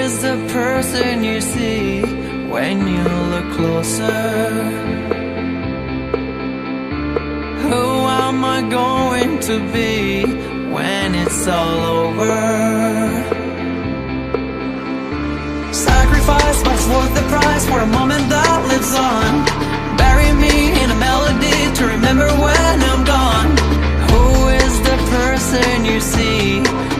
is the person you see when you look closer? Who am I going to be when it's all over? Sacrifice, but it's worth the price for a moment that lives on. Bury me in a melody to remember when I'm gone. Who is the person you see